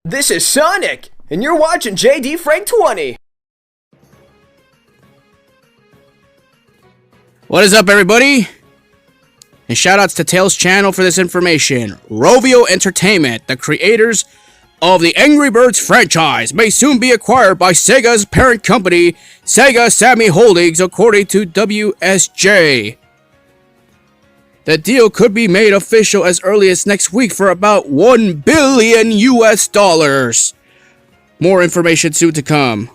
This is Sonic, and you're watching JD Frank 20. What is up, everybody? And shoutouts to Tails channel for this information. Rovio Entertainment, the creators of the Angry Birds franchise, may soon be acquired by Sega's parent company, SEGA Sammy Holdings, according to WSJ. The deal could be made official as early as next week for about $1 billion US. More information soon to come.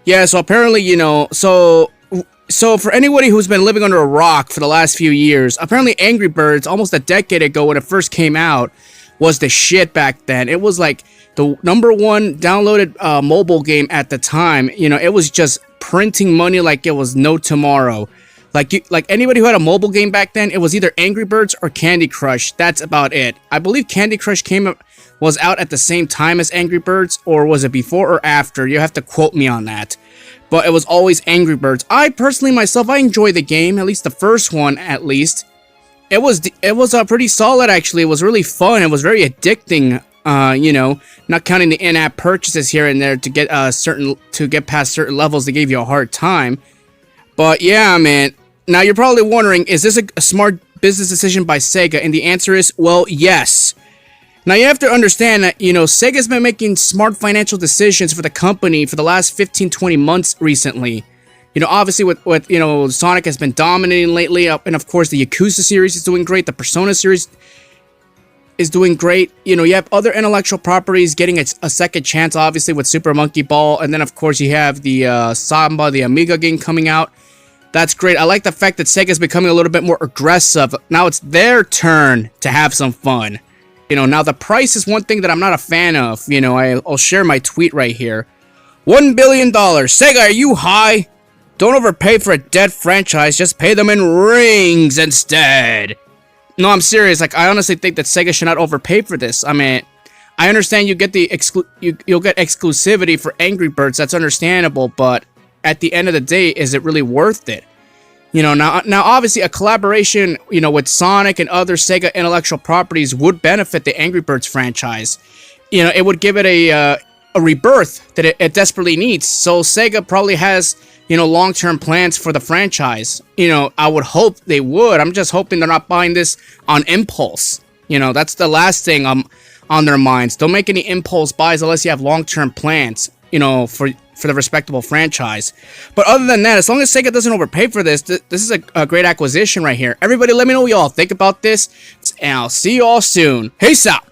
Yeah, so apparently, so for anybody who's been living under a rock for the last few years, apparently Angry Birds, almost a decade ago when it first came out, was the shit back then. It was like the #1 downloaded mobile game at the time. It was just printing money like it was no tomorrow. Like anybody who had a mobile game back then, it was either Angry Birds or Candy Crush. That's about it. I believe Candy Crush was out at the same time as Angry Birds, or was it before or after? You have to quote me on that. But it was always Angry Birds. I personally myself, I enjoy the game, at least the first one at least. It was pretty solid actually. It was really fun. It was very addicting. Not counting the in-app purchases here and there to get past certain levels, they gave you a hard time. But yeah, man. Now you're probably wondering, is this a smart business decision by Sega? And the answer is, well, yes. Now you have to understand that, Sega's been making smart financial decisions for the company for the last 15-20 months recently. Obviously with Sonic has been dominating lately, and of course the Yakuza series is doing great, the Persona series is doing great. You have other intellectual properties getting a second chance, obviously, with Super Monkey Ball, and then of course you have the Samba, the Amiga game coming out. That's great. I like the fact that Sega's becoming a little bit more aggressive. Now it's their turn to have some fun. Now the price is one thing that I'm not a fan of. I'll share my tweet right here. $1 billion. Sega, are you high? Don't overpay for a dead franchise. Just pay them in rings instead. No, I'm serious. I honestly think that Sega should not overpay for this. I mean, I understand you get you'll get exclusivity for Angry Birds. That's understandable, but at the end of the day, is it really worth it? Now obviously a collaboration, with Sonic and other Sega intellectual properties would benefit the Angry Birds franchise. It would give it a rebirth that it desperately needs. So Sega probably has, long-term plans for the franchise. I would hope they would. I'm just hoping they're not buying this on impulse. That's the last thing on their minds. Don't make any impulse buys unless you have long-term plans, for the respectable franchise. But other than that, as long as Sega doesn't overpay for this, this is a great acquisition right here. Everybody, let me know what y'all think about this, and I'll see you all soon. Peace out.